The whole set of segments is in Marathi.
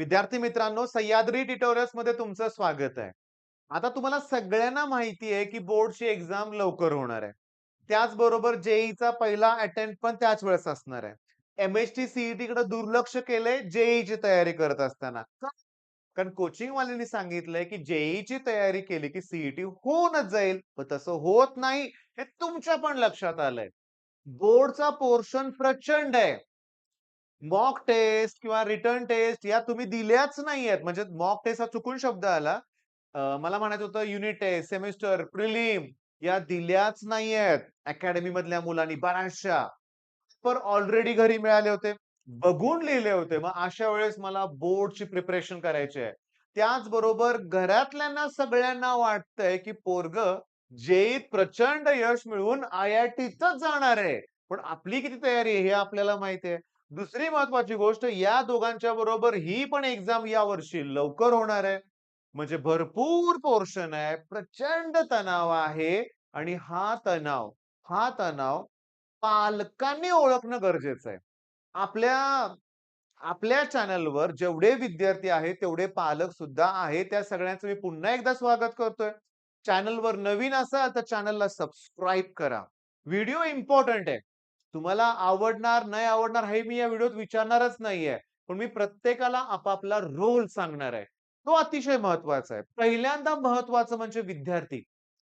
विद्यार्थी मित्रांनो, सह्याद्री ट्युटोरियल्स मध्ये तुमचं स्वागत आहे. आता तुम्हाला सगळ्यांना माहिती आहे, की बोर्डची एक्झाम लवकर होणार आहे. त्याचबरोबर जेईचा पहिला अटेम्प्ट पण त्याच वेळेस असणार आहे. एम-एस-टी, सी कडे दुर्लक्ष केलंय जेईची तयारी करत असताना. का? कारण कोचिंग वाल्यांनी सांगितलंय, की जेईची तयारी केली, की सी होऊनच जाईल. पण तसं होत नाही, हे तुमच्या पण लक्षात आलंय. बोर्डचा पोर्शन प्रचंड आहे. मॉक टेस्ट किंवा रिटर्न टेस्ट या तुम्ही दिल्याच नाहीयेत. म्हणजे मॉक टेस्ट हा चुकून शब्द आला. मला म्हणायचं होतं युनिट टेस्ट, सेमेस्टर, प्रिलिम या दिल्याच नाहीयेत अकॅडमी मधल्या मुलांनी बऱ्याचशा. पेपर ऑलरेडी घरी मिळाले होते. बघून लिहिले होते. मग अशा वेळेस मला बोर्डची प्रिपरेशन करायची आहे. त्याचबरोबर घरातल्यांना सगळ्यांना वाटतंय, की पोरगं जेईत प्रचंड यश मिळवून IITतच जाणार आहे. पण आपली किती तयारी आहे हे आपल्याला माहिती आहे. दुसरी महत्वाची गोष्ट या दोघांच्या बरोबर ही पण एक्झाम यावर्षी लवकर होणार आहे. म्हणजे भरपूर पोर्शन आहे, प्रचंड तणाव आहे आणि हा तणाव पालकांनी ओळखणं गरजेचं आहे. आपल्या आपल्या चॅनलवर जेवढे विद्यार्थी आहेत, तेवढे पालक सुद्धा आहेत. त्या सगळ्यांचं मी पुन्हा एकदा स्वागत करतोय. चॅनलवर नवीन असाल तर चॅनलला सबस्क्राईब करा. व्हिडिओ इम्पोर्टंट आहे. तुम्हाला आवडणार, नाही आवडणार हे मी या व्हिडिओत विचारणारच नाहीये. पण मी प्रत्येकाला आपापला रोल सांगणार आहे. तो अतिशय महत्वाचा आहे. पहिल्यांदा महत्वाचं म्हणजे विद्यार्थी.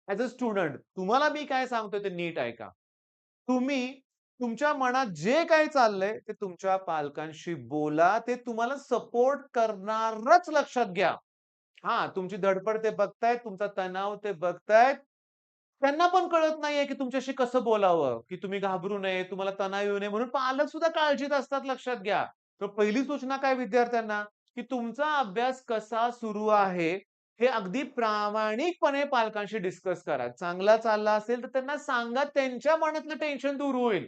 ॲज अ स्टुडंट तुम्हाला मी काय सांगतोय ते नीट ऐका. तुम्ही तुमच्या मनात जे काही चाललंय ते तुमच्या पालकांशी बोला. ते तुम्हाला सपोर्ट करणारच लक्षात घ्या. हां, तुमची धडपड ते बघतायत, तुमचा तणाव ते बघतायत. त्यांना पण कळत नाहीये, की तुमच्याशी कसं बोलावं, की तुम्ही घाबरू नये, तुम्हाला तणाव येऊ नये म्हणून पालक सुद्धा काळजीत असतात लक्षात घ्या. तर पहिली सूचना काय विद्यार्थ्यांना, की तुमचा अभ्यास कसा सुरू आहे, हे अगदी प्रामाणिकपणे पालकांशी डिस्कस करा. चांगला चालला असेल तर त्यांना सांगा, त्यांच्या मनातलं टेन्शन दूर होईल.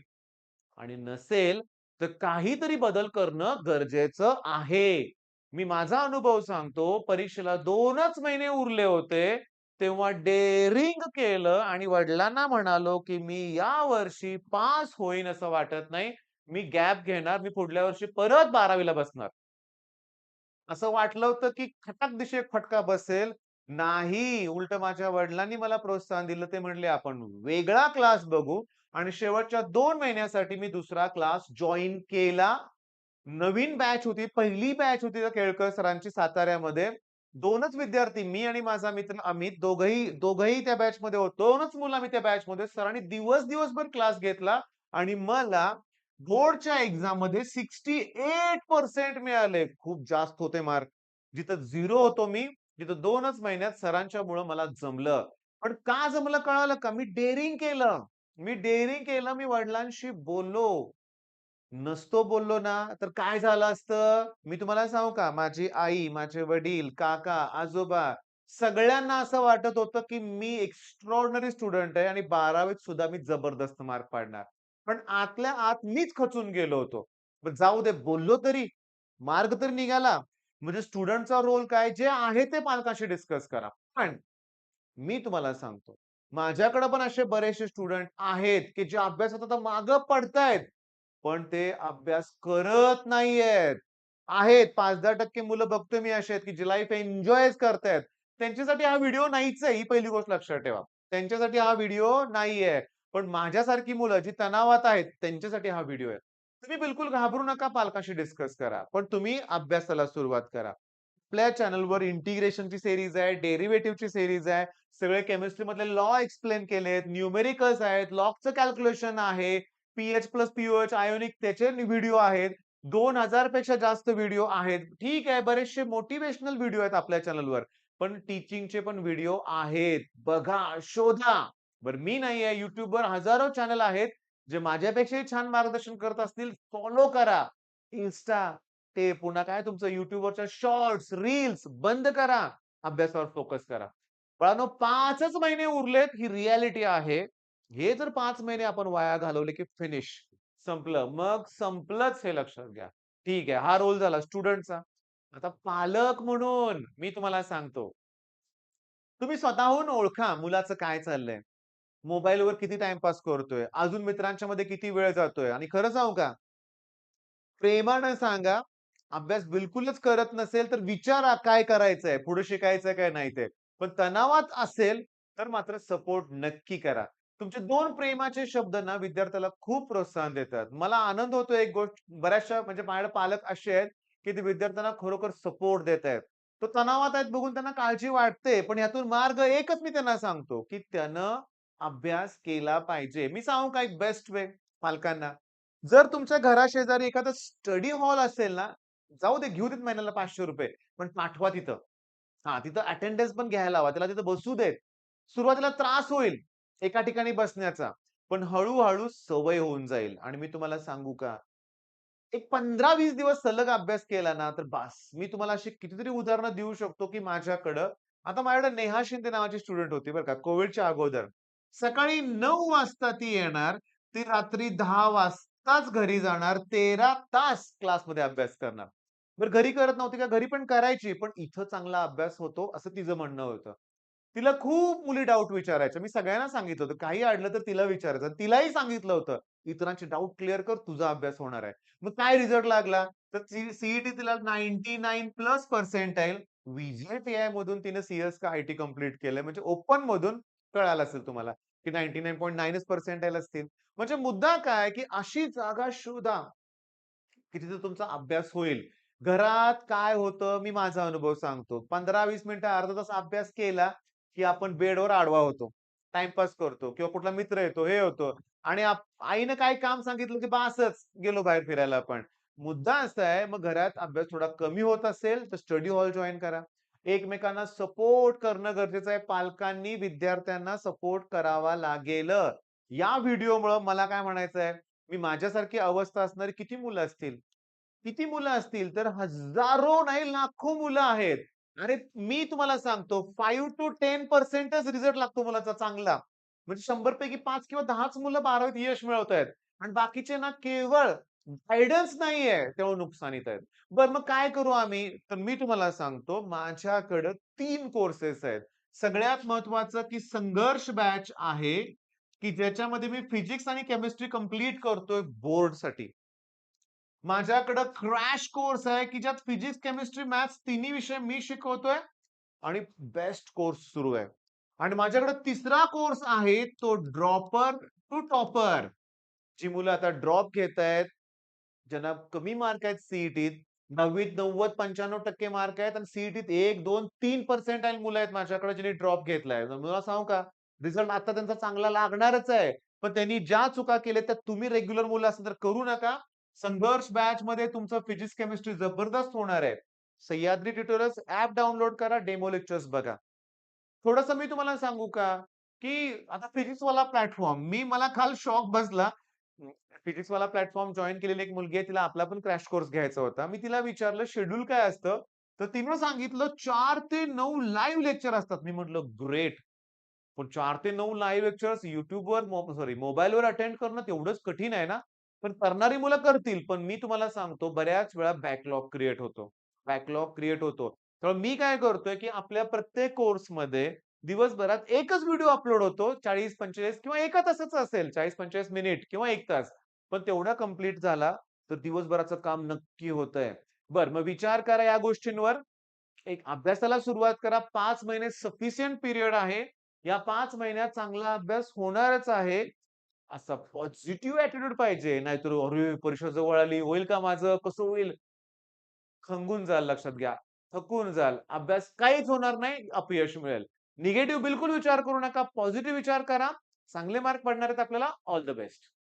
आणि नसेल तर काहीतरी बदल करणं गरजेचं आहे. मी माझा अनुभव सांगतो. परीक्षेला 2च महिने उरले होते. तेव्हा डेअरिंग केलं आणि वडिलांना म्हणालो, की मी यावर्षी पास होईन असं वाटत नाही. मी गॅप घेणार. मी पुढल्या वर्षी परत 12वी बसणार. असं वाटलं होतं, की खटाक एक फटका बसेल. नाही, उलटं माझ्या वडिलांनी मला प्रोत्साहन दिलं. ते म्हणले, "आपण वेगळा क्लास बघू." आणि शेवटच्या 2 महिन्यासाठी मी दुसरा क्लास जॉइन केला. नवीन बॅच होती. पहिली बॅच होती त्या केळकर सरांची साताऱ्यामध्ये. 2च विद्यार्थी मी आणि माझा मित्र अमित दोघंही त्या बॅचमध्ये होतो. 2च मुलं आम्ही त्या बॅचमध्ये. सरांनी दिवसभर क्लास घेतला आणि मला बोर्डच्या एक्झाममध्ये 68% मिळाले. खूप जास्त होते मार्क. जिथं 0 होतो मी, तिथं 2च महिन्यात सरांच्यामुळं मला जमलं. पण का जमलं कळालं का? मी डेअरिंग केलं. मी वडिलांशी बोललो. नसतो बोललो ना, तर काय झालं असतं? मी तुम्हाला सांगू का? माझी आई, माझे वडील, काका, आजोबा सगळ्यांना असं वाटत होतं, की मी एक्स्ट्राऑर्डिनरी स्टुडंट आहे आणि 12वीत सुद्धा मी जबरदस्त मार्क पाडणार. पण आतल्या आत मीच खचून गेलो होतो. पण जाऊ दे बोललो तरी, मार्ग तर निघाला. म्हणजे स्टुडंटचा रोल काय? जे आहे ते पालकांशी डिस्कस करा. पण मी तुम्हाला सांगतो, माझ्याकडे पण असे बरेचसे स्टुडंट आहेत, की जे अभ्यासात आता मागं पडतायत. पण ते अभ्यास करत नाहीयेत. आहेत 5-10% मुलं बघतोय मी अशी आहेत, की जी लाईफ एन्जॉयच करतायत. त्यांच्यासाठी हा व्हिडिओ नाहीच आहे, ही पहिली गोष्ट लक्षात ठेवा. त्यांच्यासाठी हा व्हिडिओ नाहीये. पण माझ्यासारखी मुलं जी तणावात आहेत, त्यांच्यासाठी हा व्हिडिओ आहे. तुम्ही बिलकुल घाबरू नका, पालकांशी डिस्कस करा. पण तुम्ही अभ्यासाला सुरुवात करा. आपल्या चॅनलवर इंटिग्रेशनची सीरीज आहे, डेरिव्हेटिव्हची सीरीज आहे. सगळे केमिस्ट्री मधले लॉ एक्सप्लेन केलेत, न्यूमेरिकल्स आहेत, लॉगचं कॅल्क्युलेशन आहे, पी-एच प्लस पी-ओ-एच आयोनिक त्याचे व्हिडिओ आहेत. 2000 पेक्षा जास्त व्हिडिओ आहेत. ठीक आहे, बरेचसे मोटिव्हेशनल व्हिडिओ आहेत आपल्या चॅनलवर. पण टीचिंगचे पण व्हिडिओ आहेत. बघा, शोधा. बरं मी नाहीये, YouTubeवर हजारो चॅनल आहेत, जे माझ्यापेक्षाही छान मार्गदर्शन करत असतील, फॉलो करा. Insta ते पुन्हा काय तुमचं YouTubeवरच्या शॉर्ट्स, रील्स बंद करा. अभ्यासावर फोकस करा. बाळांनो 5च महिने उरलेत ही रिॲलिटी आहे. हे जर 5 महिने आपण वाया घालवले की फिनिश. संपलं. मग संपलंच हे लक्षात घ्या. ठीक आहे. हा रोल झाला स्टुडंटचा. आता पालक म्हणून मी तुम्हाला सांगतो. तुम्ही स्वतःहून ओळखा मुलाचं काय चाललंय. मोबाईलवर किती टाईमपास करतोय. अजून मित्रांच्या मध्ये किती वेळ जातोय आणि खरं सांगू का? प्रेमानं सांगा अभ्यास बिलकुलच करत नसेल, तर विचारा काय करायचंय, पुढे शिकायचंय काय नाही ते. पण तणावात असेल, तर मात्र सपोर्ट नक्की करा. तुमचे 2 प्रेमाचे शब्द ना विद्यार्थ्याला खूप प्रोत्साहन देतात. मला आनंद होतो एक गोष्ट बऱ्याचशा म्हणजे माझ्याकडे पालक असे आहेत, की ते विद्यार्थ्यांना खरोखर सपोर्ट देत आहेत. तो तणावात आहेत बघून त्यांना काळजी वाटते, पण यातून मार्ग एकच मी त्यांना सांगतो, की त्यानं अभ्यास केला पाहिजे. मी सांगू का एक बेस्ट वे पालकांना? जर तुमच्या घराशेजारी एखादा स्टडी हॉल असेल ना, जाऊ दे घेऊ देत महिन्याला ₹500 पण पाठवा तिथं. हां, तिथं अटेंडन्स पण घ्यायला लावा. त्याला तिथं बसू देत. सुरुवातीला त्रास होईल एका ठिकाणी बसण्याचा. पण हळू-हळू सवय होऊन जाईल आणि मी तुम्हाला सांगू का, एक 15-20 दिवस सलग अभ्यास केला ना, तर बास. मी तुम्हाला अशी कितीतरी उदाहरणं देऊ शकतो, की माझ्याकडं आता माझ्याकडे नेहा शिंदे नावाची स्टुडंट होती बरं का, कोव्हिडच्या अगोदर. सकाळी 9 वाजता ती येणार, ती रात्री 10 वाजताच घरी जाणार, 13 तास क्लासमध्ये अभ्यास करणार. बरं घरी करत नव्हती का? घरी पण करायची, पण इथं चांगला अभ्यास होतो, असं तिचं म्हणणं होतं. तिला खूप मुली डाउट विचारायच्या. मी सगळ्यांना सांगितलं होतं, काही अडलं तर तिला विचारायचं. तिलाही सांगितलं होतं, "इतरांचे डाउट क्लिअर कर, तुझा अभ्यास होणार आहे." मग काय रिझल्ट लागला? तर सीईटी तिला 99 प्लस पर्सेंटाइल. व्हिजिट मधून तिने सीएस का आयटी कंप्लीट केलंय. म्हणजे ओपन मधून कळालं असेल तुम्हाला, की 99.9च पर्सेंटाइल असतील. म्हणजे मुद्दा काय, की अशी जागा शोधा की तिथे तुमचा अभ्यास होईल. घरात काय होतं, मी माझा अनुभव सांगतो. 15-20 मिनिटं, अर्धा तास अभ्यास केला, की आपण बेडवर आडवा होतो. टाईमपास करतो किंवा कुठला मित्र येतो, हे होतं आणि आईनं काही काम सांगितलं, की बासच गेलो बाहेर फिरायला आपण. मुद्दा असा आहे, मग घरात अभ्यास थोडा कमी होत असेल, तर स्टडी हॉल जॉइन करा. एकमेकांना सपोर्ट करणं गरजेचं आहे. पालकांनी विद्यार्थ्यांना सपोर्ट करावा लागेल. या व्हिडिओमुळं मला काय म्हणायचं आहे, मी माझ्यासारखी अवस्था असणारी किती मुलं असतील? किती मुलं असतील? तर हजारो नाही लाखो मुलं आहेत. अरे, मी तुम्हाला सांगतो 5 to 10% रिझल्ट लागतो मुलाचा चांगला. म्हणजे 100 पैकी 5 किंवा 10च मुलं 12वीत यश मिळवतायत आणि बाकीचे ना केवळ गाईडन्स नाहीये, तेव्हा नुकसानीत आहेत. बरं मग काय करू आम्ही? तर मी तुम्हाला सांगतो माझ्याकडं 3 कोर्सेस आहेत. सगळ्यात महत्त्वाचं की संघर्ष बॅच आहे, की ज्याच्यामध्ये मी फिजिक्स आणि केमिस्ट्री कंप्लीट करतोय बोर्डसाठी. माझ्याकडं क्रॅश कोर्स आहे, की ज्यात फिजिक्स, केमिस्ट्री, मॅथ्स तिन्ही विषय मी शिकवतोय आणि बेस्ट कोर्स सुरू आहे. आणि माझ्याकडे तिसरा कोर्स आहे, तो ड्रॉपर टू टॉपर. जी मुलं आता ड्रॉप घेतायत, ज्यांना कमी मार्क आहेत सीईटीत, 10वीत 90-95% मार्क आहेत आणि सीईटीत 1, 2, 3 पर्सेंटाइल मुलं आहेत माझ्याकडे ज्यांनी ड्रॉप घेतलाय. तर मला सांगू का, रिझल्ट आता त्यांचा चांगला लागणारच आहे. पण त्यांनी ज्या चुका केल्या त्या तुम्ही रेग्युलर मुलं असाल तर करू नका. संघर्ष बॅचमध्ये तुमचं फिजिक्स, केमिस्ट्री जबरदस्त होणार आहे. सह्याद्री ट्युटोरियल्स ॲप डाउनलोड करा, डेमो लेक्चर्स बघा. थोडंसं मी तुम्हाला सांगू का, की आता फिजिक्सवाला प्लॅटफॉर्म मला काल शॉक बसला. फिजिक्सवाला प्लॅटफॉर्म जॉइन केलेली एक मुलगी आहे. तिला आपला पण क्रॅश कोर्स घ्यायचा होता. मी तिला विचारलं शेड्यूल काय असतं? तर तिनं सांगितलं 4 ते 9 लाईव्ह लेक्चर असतात. मी म्हटलं ग्रेट. पण 4 ते 9 लाईव्ह लेक्चर्स YouTubeवर मोबाईलवर अटेंड करणं तेवढंच कठीण आहे ना? पण करणारी मुलं करतील. पण मी तुम्हाला सांगतो बऱ्याच वेळा बॅकलॉग क्रिएट होतो. बॅकलॉग क्रिएट होतो. तर मी काय करतोय, की आपल्या प्रत्येक कोर्समध्ये दिवसभरात एकच व्हिडिओ अपलोड होतो. 40-45 किंवा एका तासाचा असेल. 40-45 मिनिट किंवा 1 तास. पण तेवढा कंप्लीट झाला, तर दिवसभराचं काम नक्की होतंय. बरं, मग विचार करा या गोष्टींवर. एक अभ्यासाला सुरुवात करा. 5 महिने सफिशियंट पिरियड आहे. या 5 महिन्यात चांगला अभ्यास होणारच आहे. असा पॉझिटिव्ह ॲटिट्यूड पाहिजे. नाहीतर "अरे, परीक्षा जवळ आली. होईल का माझं? कसं होईल?" खंगून जाल लक्षात घ्या. थकून जाल. अभ्यास काहीच होणार नाही. अपयश मिळेल. निगेटिव्ह बिलकुल विचार करू नका. पॉझिटिव्ह विचार करा. चांगले मार्क पडणार आहेत आपल्याला. All the best.